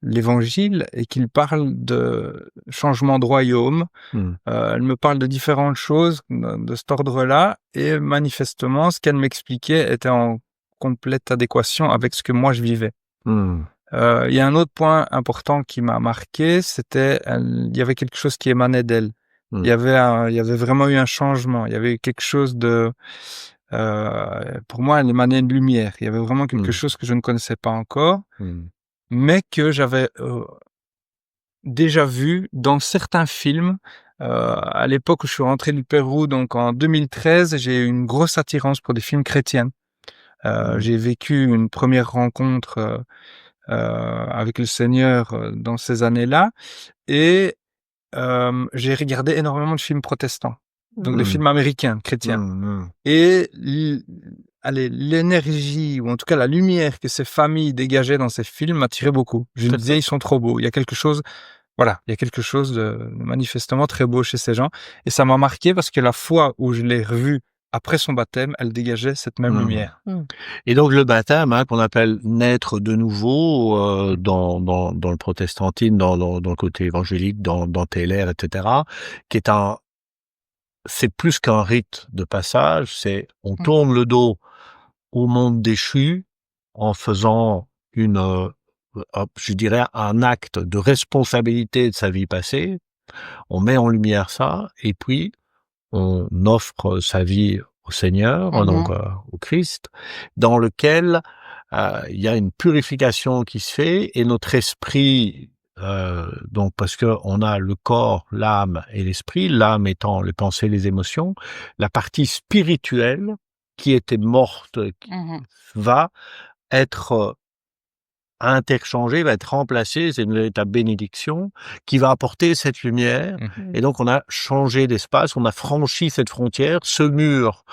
S4: l'évangile, et qu'il parle de changement de royaume. Elle me parle de différentes choses de cet ordre-là, et manifestement, ce qu'elle m'expliquait était en complète adéquation avec ce que moi je vivais. Il y a un autre point important qui m'a marqué, c'était il y avait quelque chose qui émanait d'elle. Il y avait vraiment eu un changement. Il y avait eu quelque chose de pour moi, elle émanait une lumière. Il y avait vraiment quelque chose que je ne connaissais pas encore, mais que j'avais déjà vu dans certains films. À l'époque où je suis rentré du Pérou, donc en 2013, j'ai eu une grosse attirance pour des films chrétiens. J'ai vécu une première rencontre avec le Seigneur dans ces années-là, et j'ai regardé énormément de films protestants, donc des
S1: Mmh.
S4: films américains, chrétiens. Et l'énergie, ou en tout cas la lumière que ces familles dégageaient dans ces films m'attirait beaucoup. Je me disais, ils sont trop beaux. Il y a quelque chose de manifestement très beau chez ces gens. Et ça m'a marqué parce que la fois où je l'ai revu après son baptême, elle dégageait cette même lumière.
S1: Et donc le baptême, qu'on appelle naître de nouveau, dans le protestantisme, dans le côté évangélique, dans Teilhard, etc., qui est c'est plus qu'un rite de passage, c'est on tourne le dos au monde déchu en faisant je dirais un acte de responsabilité de sa vie passée. On met en lumière ça et puis on offre sa vie au Seigneur, donc au Christ, dans lequel il y a une purification qui se fait et notre esprit, donc parce que on a le corps, l'âme et l'esprit, l'âme étant les pensées, les émotions, la partie spirituelle qui était morte va être interchangée, va être remplacée, c'est une véritable bénédiction qui va apporter cette lumière. Et donc on a changé d'espace, on a franchi cette frontière, ce mur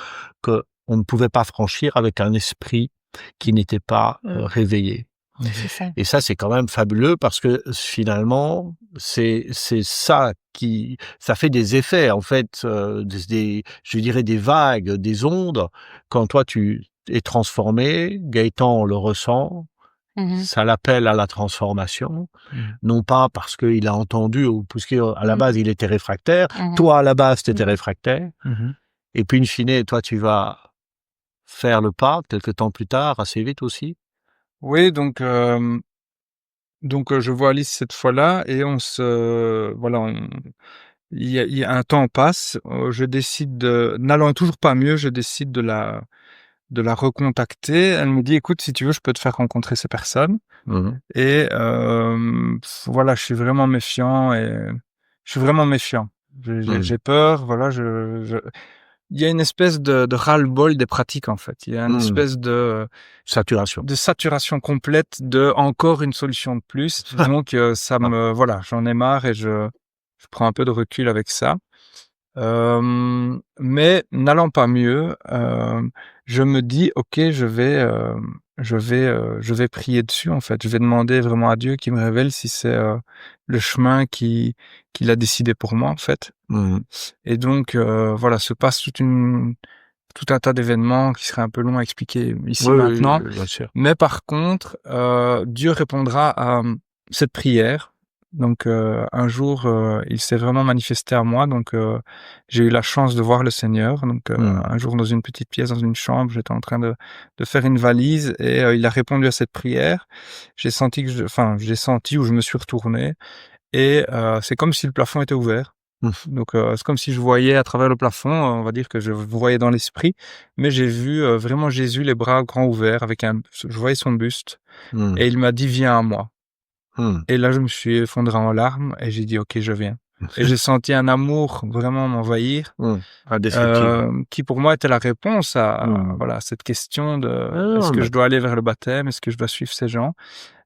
S1: que on ne pouvait pas franchir avec un esprit qui n'était pas réveillé.
S3: C'est ça.
S1: Et ça, c'est quand même fabuleux parce que finalement, c'est ça ça fait des effets, en fait, je dirais des vagues, des ondes. Quand toi, tu es transformé, Gaëtan le ressent, ça l'appelle à la transformation, non pas parce qu'il a entendu ou parce qu'à la base, il était réfractaire. Toi, à la base, tu étais réfractaire. Et puis, in fine, toi, tu vas faire le pas quelques temps plus tard, assez vite aussi.
S4: Oui, donc je vois Alice cette fois-là et il y a un temps passe, je décide n'allant toujours pas mieux, je décide de la recontacter. Elle me dit: «Écoute, si tu veux, je peux te faire rencontrer ces personnes». Et voilà, je suis vraiment méfiant. J'ai peur, voilà, il y a une espèce de ras-le-bol des pratiques, en fait. Il y a une espèce de saturation complète de encore une solution de plus. Donc j'en ai marre et je prends un peu de recul avec ça. Mais n'allant pas mieux, je me dis: «OK, je vais prier dessus, en fait. Je vais demander vraiment à Dieu qu'il me révèle si c'est, le chemin qu'il a décidé pour moi, en fait». Et donc se passe tout un tas d'événements qui seraient un peu longs à expliquer ici maintenant.
S1: Oui, bien sûr.
S4: Mais par contre, Dieu répondra à cette prière. Donc un jour, il s'est vraiment manifesté à moi. Donc j'ai eu la chance de voir le Seigneur. Donc un jour, dans une petite pièce, dans une chambre, j'étais en train de faire une valise et il a répondu à cette prière. J'ai senti où je me suis retourné et c'est comme si le plafond était ouvert. Donc c'est comme si je voyais à travers le plafond, on va dire que je voyais dans l'esprit, mais j'ai vu vraiment Jésus les bras grands ouverts je voyais son buste et il m'a dit: «Viens à moi». Et là je me suis effondré en larmes et j'ai dit: «OK, je viens». Et j'ai senti un amour vraiment m'envahir, qui pour moi était la réponse à cette question de est-ce que je dois aller vers le baptême? Est-ce que je dois suivre ces gens?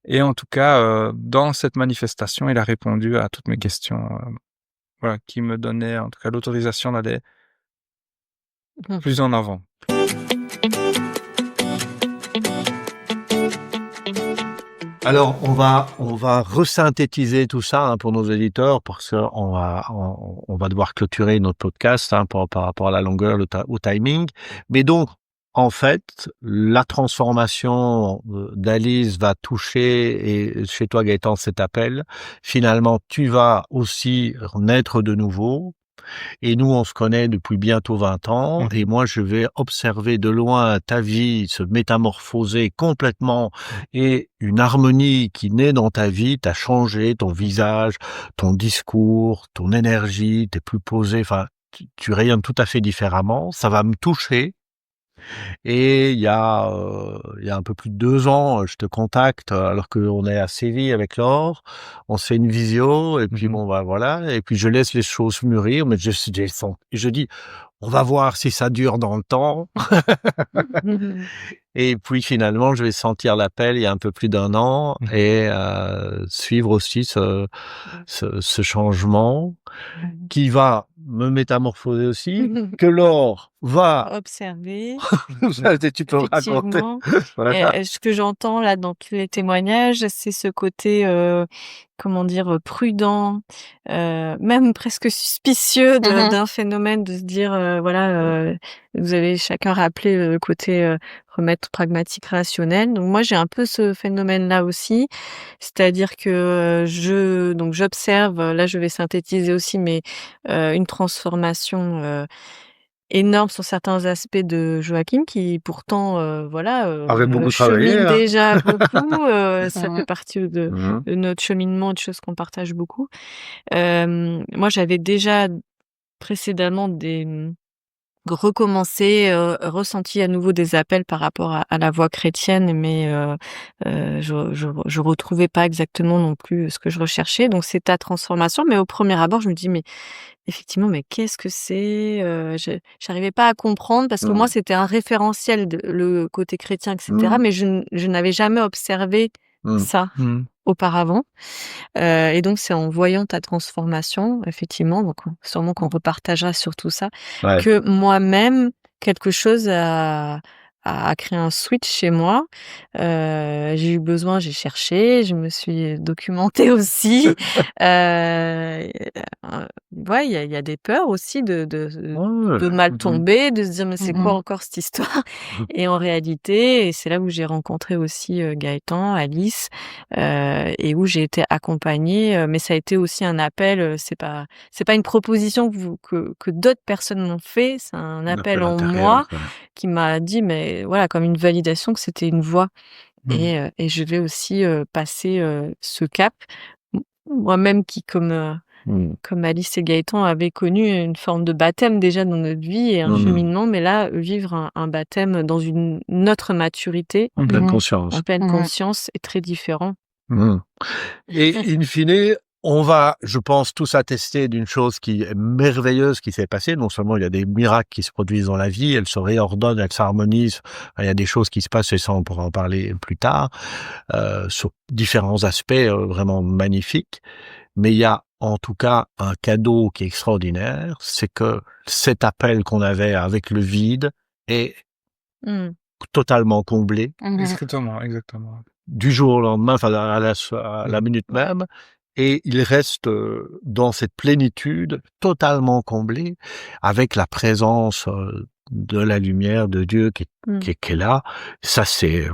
S4: Et en tout cas, dans cette manifestation, il a répondu à toutes mes questions, qui me donnait en tout cas l'autorisation d'aller plus en avant.
S1: Alors, on va resynthétiser tout ça pour nos éditeurs parce que on va devoir clôturer notre podcast par rapport à la longueur, au timing. Mais donc, en fait, la transformation d'Alice va toucher, et chez toi, Gaëtan, cet appel. Finalement, tu vas aussi naître de nouveau. Et nous, on se connaît depuis bientôt 20 ans, et moi, je vais observer de loin ta vie se métamorphoser complètement, et une harmonie qui naît dans ta vie, t'as changé, ton visage, ton discours, ton énergie, t'es plus posé, enfin, tu rayonnes tout à fait différemment, ça va me toucher. Et il y a un peu plus de 2 ans, je te contacte alors qu'on est à Séville avec Laure. On se fait une visio et puis voilà. Et puis je laisse les choses mûrir, mais je dis: «On va voir si ça dure dans le temps». Et puis finalement, je vais sentir l'appel il y a un peu plus d'1 an et suivre aussi ce changement. qui va me métamorphoser aussi, que Laure va
S2: observer.
S1: tu peux raconter.
S2: Effectivement.
S1: Voilà.
S2: Et ce que j'entends là dans tous les témoignages, c'est ce côté, comment dire, prudent, même presque suspicieux d'un phénomène, de se dire, voilà, vous avez chacun rappelé le côté remède pragmatique rationnel. Donc moi j'ai un peu ce phénomène-là aussi, c'est-à-dire que donc j'observe, là je vais synthétiser aussi, mais une transformation énorme sur certains aspects de Joachim qui pourtant, voilà,
S1: Avait beaucoup travaillé,
S2: chemine
S1: hein.
S2: déjà beaucoup, ça fait partie de
S1: Mmh.
S2: notre cheminement, de choses qu'on partage beaucoup. Moi j'avais déjà précédemment recommencé, ressenti à nouveau des appels par rapport à la voie chrétienne, mais je retrouvais pas exactement non plus ce que je recherchais. Donc c'est ta transformation, mais au premier abord, je me dis: «Mais effectivement, mais qu'est-ce que c'est?» J'arrivais pas à comprendre parce que moi, c'était un référentiel le côté chrétien, et cetera, mais je n'avais jamais observé ça auparavant. Et donc c'est en voyant ta transformation, effectivement, donc sûrement qu'on repartagera sur tout ça,
S1: Ouais.
S2: que moi-même, quelque chose a créé un switch chez moi. J'ai eu besoin, j'ai cherché, je me suis documentée aussi. Ouais, il y a des peurs aussi de mal tomber, de se dire: «Mais c'est quoi encore cette histoire?» Et en réalité, et c'est là où j'ai rencontré aussi, Gaëtan, Alice, et où j'ai été accompagnée, mais ça a été aussi un appel, c'est pas une proposition que d'autres personnes m'ont fait, c'est un appel en moi qui m'a dit, mais voilà, comme une validation que c'était une voie. Et je vais aussi passer ce cap. Moi-même qui comme Alice et Gaëtan avaient connu une forme de baptême déjà dans notre vie et un cheminement, mais là, vivre un baptême dans une autre maturité,
S1: En pleine conscience.
S2: en pleine conscience, est très différent.
S1: Et in fine, on va, je pense, tous attester d'une chose qui est merveilleuse qui s'est passée. Non seulement il y a des miracles qui se produisent dans la vie, elles se réordonnent, elles s'harmonisent. Il y a des choses qui se passent, et ça on pourra en parler plus tard, sur différents aspects vraiment magnifiques. Mais il y a en tout cas un cadeau qui est extraordinaire, c'est que cet appel qu'on avait avec le vide est totalement comblé.
S4: Exactement.
S1: Du jour au lendemain, enfin à la minute même, et il reste dans cette plénitude totalement comblé, avec la présence de la lumière de Dieu qui est là. Ça c'est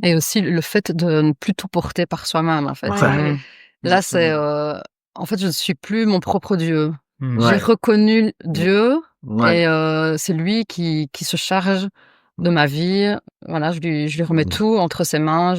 S3: Et aussi le fait de ne plus tout porter par soi-même, en fait.
S2: Ouais.
S3: Là, c'est en fait, je ne suis plus mon propre Dieu. J'ai
S1: Ouais.
S3: reconnu Dieu
S1: Ouais.
S3: et c'est lui qui se charge de ma vie. Voilà, je lui remets tout entre ses mains.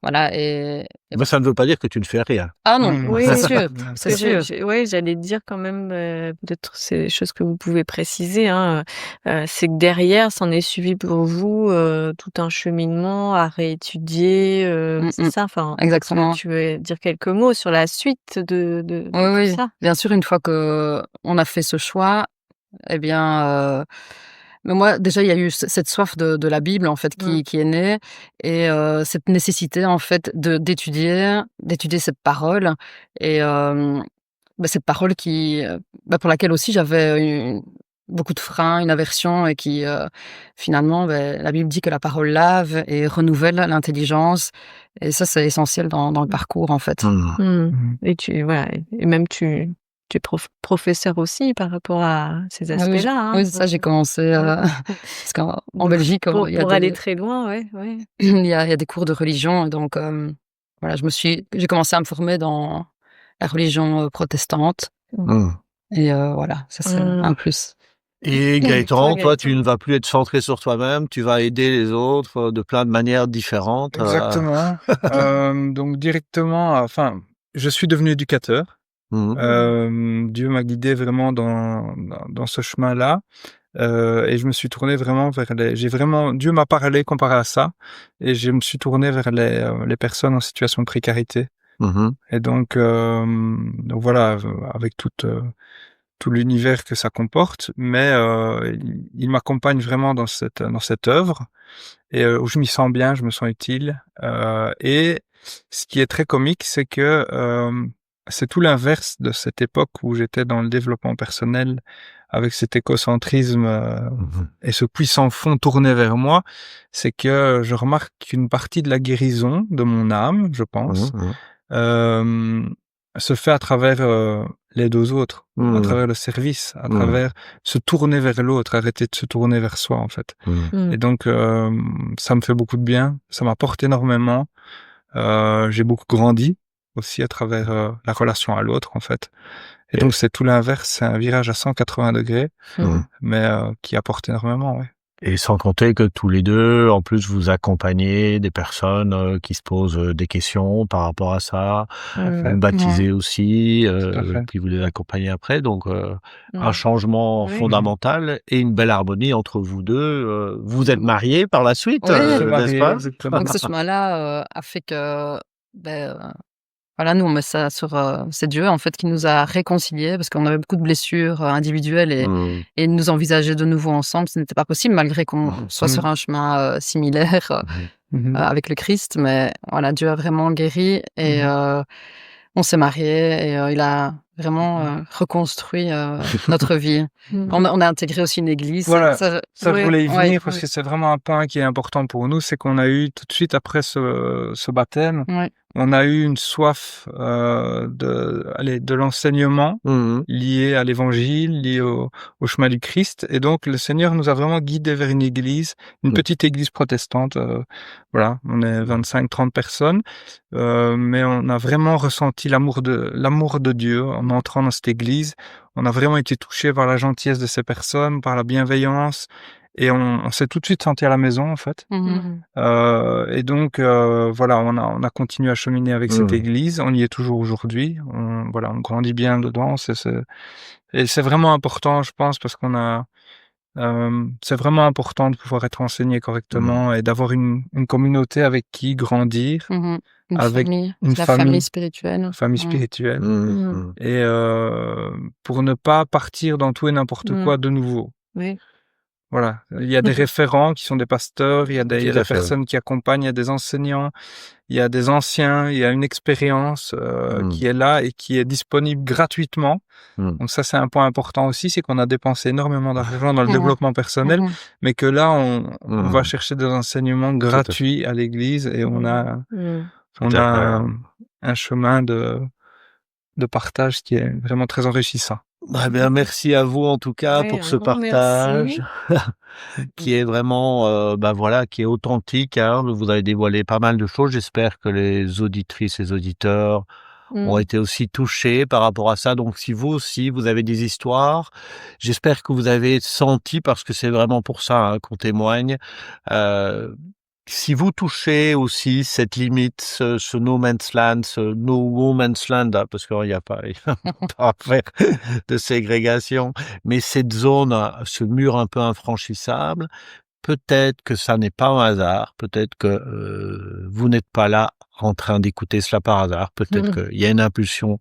S3: Voilà, et
S1: Mais ça ne veut pas dire que tu ne fais rien.
S3: ah non,
S2: Oui,
S3: c'est sûr,
S2: parce
S3: c'est
S2: que
S3: sûr.
S2: ouais, j'allais dire quand même, peut-être c'est des choses que vous pouvez préciser, hein, c'est que derrière, s'en est suivi pour vous, tout un cheminement à réétudier, c'est ça? Enfin,
S3: Exactement.
S2: tu veux dire quelques mots sur la suite de
S3: Oui,
S2: tout ça?
S3: bien sûr, une fois qu'on a fait ce choix, eh bien, mais moi, déjà, il y a eu cette soif de la Bible, en fait, qui est née et cette nécessité, en fait, d'étudier cette parole et cette parole qui, pour laquelle aussi j'avais beaucoup de freins, une aversion et qui, finalement, la Bible dit que la parole lave et renouvelle l'intelligence et ça, c'est essentiel dans le parcours, en fait.
S2: Et voilà, et même tu es professeur aussi par rapport à ces
S3: Ah oui,
S2: aspects-là, hein?
S3: oui, c'est ça, j'ai commencé, parce qu'en Belgique,
S2: Pour
S3: il y a
S2: aller très loin, ouais.
S3: il y a des cours de religion et donc voilà, j'ai commencé à me former dans la religion, protestante et voilà, ça c'est un plus.
S1: Et
S2: Toi,
S1: Gaëtan, toi, tu
S2: Gaëtan?
S1: ne vas plus être centré sur toi-même, tu vas aider les autres de plein de manières différentes.
S4: Exactement. Donc directement, enfin, je suis devenu éducateur. Dieu m'a guidé vraiment dans ce chemin-là. Et je me suis tourné vraiment vers Dieu m'a parlé comparé à ça, et je me suis tourné vers les personnes en situation de précarité. Et donc voilà, avec tout l'univers que ça comporte, mais il m'accompagne vraiment dans cette œuvre, et où je m'y sens bien, je me sens utile. Et ce qui est très comique, c'est que c'est tout l'inverse de cette époque où j'étais dans le développement personnel avec cet écocentrisme et ce puissant fond tourné vers moi. C'est que je remarque qu'une partie de la guérison de mon âme, je pense, se fait à travers l'aide aux autres, à travers le service, à travers se tourner vers l'autre, arrêter de se tourner vers soi, en fait. Et donc, ça me fait beaucoup de bien, ça m'apporte énormément. J'ai beaucoup grandi aussi à travers la relation à l'autre, en fait. Et donc, c'est tout l'inverse, c'est un virage à 180 degrés, mais qui apporte énormément, ouais.
S1: Et sans compter que tous les deux, en plus, vous accompagnez des personnes qui se posent des questions par rapport à ça, vous baptisez aussi, puis vous les accompagnez après. Donc, un changement fondamental et une belle harmonie entre vous deux. Vous êtes mariés par la suite, n'est-ce pas?
S3: Donc ce chemin-là a fait que, voilà, nous on met ça sur, c'est Dieu en fait qui nous a réconciliés parce qu'on avait beaucoup de blessures individuelles et nous envisager de nouveau ensemble, ce n'était pas possible malgré qu'on soit sur un chemin similaire avec le Christ. Mais voilà, Dieu a vraiment guéri et on s'est mariés et il a vraiment reconstruit notre vie. On a intégré aussi une église.
S4: Voilà, ça je voulais y venir parce que c'est vraiment un point qui est important pour nous, c'est qu'on a eu tout de suite après ce baptême, on a eu une soif de l'enseignement lié à l'évangile, lié au chemin du Christ. Et donc le Seigneur nous a vraiment guidés vers une église, une petite église protestante. Voilà, on est 25-30 personnes, mais on a vraiment ressenti l'amour de Dieu en entrant dans cette église. On a vraiment été touchés par la gentillesse de ces personnes, par la bienveillance. Et on s'est tout de suite senti à la maison, en fait. Et donc, voilà, on a continué à cheminer avec cette église. On y est toujours aujourd'hui. On grandit bien dedans. Et c'est vraiment important, je pense, parce c'est vraiment important de pouvoir être enseigné correctement et d'avoir une communauté avec qui grandir. Avec une famille
S3: spirituelle.
S4: Famille spirituelle. Et pour ne pas partir dans tout et n'importe quoi de nouveau.
S2: Oui.
S4: Voilà, il y a des référents qui sont des pasteurs, il y a des personnes qui accompagnent, il y a des enseignants, il y a des anciens, il y a une expérience qui est là et qui est disponible gratuitement. Donc ça, c'est un point important aussi, c'est qu'on a dépensé énormément d'argent dans le développement personnel, mais que là, on va chercher des enseignements gratuits à l'église et on a un chemin de partage qui est vraiment très enrichissant.
S1: Bien, merci à vous en tout cas pour ce partage qui est vraiment, qui est authentique. Vous avez dévoilé pas mal de choses. J'espère que les auditrices et auditeurs ont été aussi touchés par rapport à ça. Donc, si vous aussi, vous avez des histoires, j'espère que vous avez senti, parce que c'est vraiment pour ça qu'on témoigne, si vous touchez aussi cette limite, ce no man's land, ce no woman's land, parce qu'il n'y a pas à faire de ségrégation, mais cette zone, ce mur un peu infranchissable, peut-être que ça n'est pas un hasard, peut-être que vous n'êtes pas là en train d'écouter cela par hasard, peut-être qu'il y a une impulsion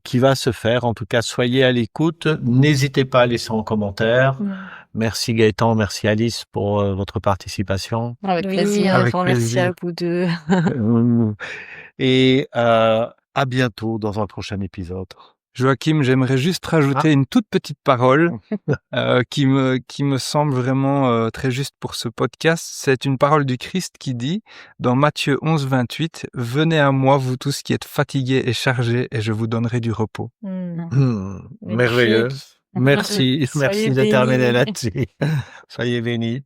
S1: qui va se faire. En tout cas, soyez à l'écoute, n'hésitez pas à laisser en commentaire. Merci Gaëtan, merci Alice pour votre participation.
S3: Avec plaisir.
S2: Merci à vous deux.
S1: Et à bientôt dans un prochain épisode.
S4: Joachim, j'aimerais juste rajouter une toute petite parole qui me semble vraiment très juste pour ce podcast. C'est une parole du Christ qui dit, dans Matthieu 11, 28, « Venez à moi, vous tous qui êtes fatigués et chargés, et je vous donnerai du repos. »
S1: Merveilleux. Merci de terminer là-dessus. Soyez bénis.